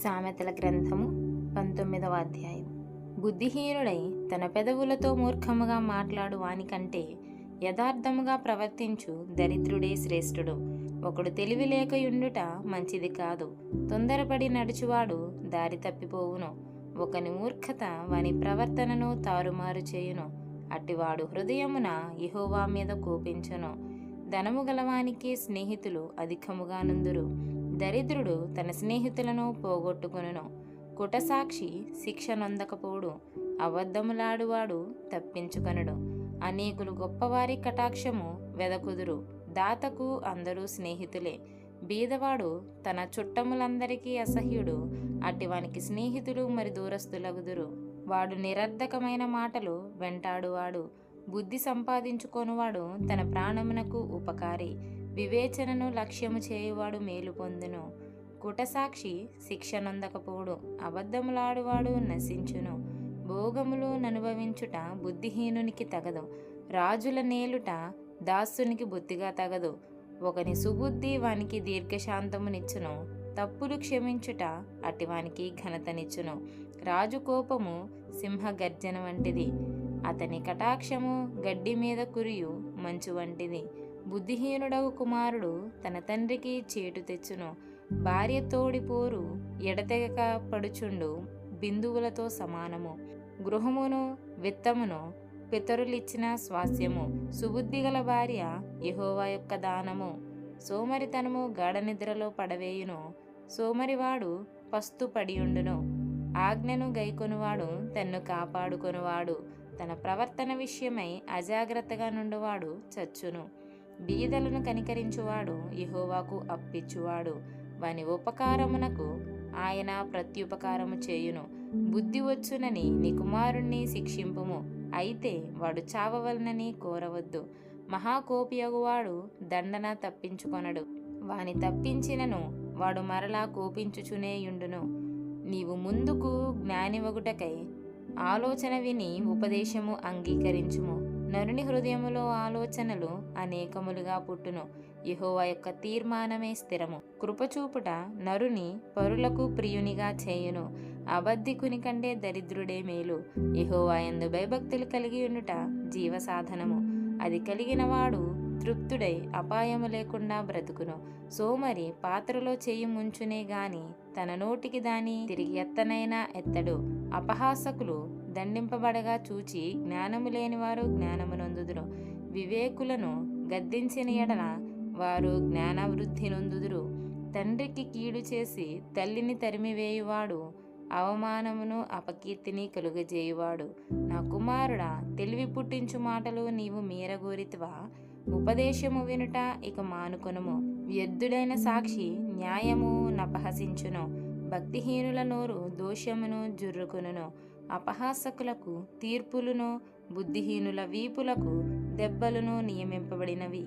సామెతల గ్రంథము 19వ అధ్యాయం. బుద్ధిహీనుడై తన పెదవులతో మూర్ఖముగా మాట్లాడు వానికంటే యథార్థముగా ప్రవర్తించు దరిద్రుడే శ్రేష్ఠుడు. ఒకడు తెలివి లేకయుండుట మంచిది కాదు, తొందరపడి నడుచువాడు దారి తప్పిపోవును. ఒకని మూర్ఖత వాని ప్రవర్తనను తారుమారు చేయును. అట్టివాడు హృదయమున యెహోవా మీద కోపించును. ధనము గలవానికి స్నేహితులు అధికముగా నుందురు, దరిద్రుడు తన స్నేహితులను పోగొట్టుకొనును. కుటసాక్షి శిక్ష నొందకపోడు, అబద్ధములాడువాడు తప్పించుకొనడు. అనేకులు గొప్పవారి కటాక్షము వెదకుదురు, దాతకు అందరూ స్నేహితులే. బీదవాడు తన చుట్టములందరికీ అసహ్యుడు, అట్టివానికి స్నేహితులు మరి దూరస్తులగుదురు. వాడు నిరర్ధకమైన మాటలు వెంటాడువాడు, బుద్ధి సంపాదించుకొనువాడు తన ప్రాణమునకు ఉపకారి. వివేచనను లక్ష్యము చేయువాడు మేలు పొందును. కుటసాక్షి శిక్ష నొందకపోడు, అబద్ధములాడువాడు నశించును. భోగములు ననుభవించుట బుద్ధిహీనునికి తగదు, రాజుల నేలుట దాసునికి బుద్ధిగా తగదు. ఒకని సుబుద్ధి వానికి దీర్ఘశాంతమునిచ్చును, తప్పులు క్షమించుట అటివానికి ఘనతనిచ్చును. రాజు కోపము సింహ గర్జన వంటిది, అతని కటాక్షము గడ్డి మీద కురియు మంచు వంటిది. బుద్ధిహీనుడగు కుమారుడు తన తండ్రికి చేటు తెచ్చును, భార్య తోడిపోరు ఎడతెగక పడుచుండు బిందువులతో సమానము. గృహమును విత్తమును పితరులిచ్చిన స్వాస్యము, సుబుద్ధిగల భార్య యెహోవా యొక్క దానము. సోమరితనము గాఢ నిద్రలో పడవేయును, సోమరివాడు పస్తు పడియుండును. ఆజ్ఞను గైకొనువాడు తన్ను కాపాడుకొనువాడు, తన ప్రవర్తన విషయమై అజాగ్రత్తగా నుండువాడు చచ్చును. బీదలను కనికరించువాడు యెహోవాకు అప్పిచ్చువాడు, వాని ఉపకారమునకు ఆయన ప్రత్యుపకారము చేయును. బుద్ధి వచ్చునని నీ కుమారుణ్ణి శిక్షింపుము, అయితే వాడు చావవలనని కోరవద్దు. మహాకోపియగువాడు దండన తప్పించుకొనడు, వాని తప్పించినను వాడు మరలా కోపించుచునేయుండును. నీవు ముందుకు జ్ఞానివగుటకై ఆలోచన విని ఉపదేశము అంగీకరించుము. నరుని హృదయములో ఆలోచనలు అనేకములుగా పుట్టును, యెహోవా యొక్క తీర్మానమే స్థిరము. కృపచూపుట నరుని పరులకు ప్రియునిగా చేయును, అబద్ధికుని కంటే దరిద్రుడే మేలు. యెహోవా యందు భయభక్తులు కలిగి ఉండుట జీవసాధనము, అది కలిగిన వాడు తృప్తుడై అపాయము లేకుండా బ్రతుకును. సోమరి పాత్రలో చెయ్యి ముంచునే గాని తన నోటికి దాని తిరిగి ఎత్తనైనా ఎత్తడు. అపహాసకులు దండింపబడగా చూచి జ్ఞానము లేనివారు జ్ఞానమునొందుదురు. వివేకులను గద్దించిన ఎడల వారు జ్ఞానవృద్ధి నొందుదురు. తండ్రికి కీడు చేసి తల్లిని తరిమివేయువాడు అవమానమును అపకీర్తిని కలుగజేయువాడు. నా కుమారుడా, తెలివి పుట్టించు మాటలు నీవు మీరగోరితివా? ఉపదేశము వినుట ఇక మానుకొనుము. వ్యర్థుడైన సాక్షి న్యాయము నపహసించును, భక్తిహీనుల నోరు దోషమును జుర్రుకొనును. అపహాసకులకు తీర్పులను, బుద్ధిహీనుల వీపులకు దెబ్బలను నియమింపబడినవి.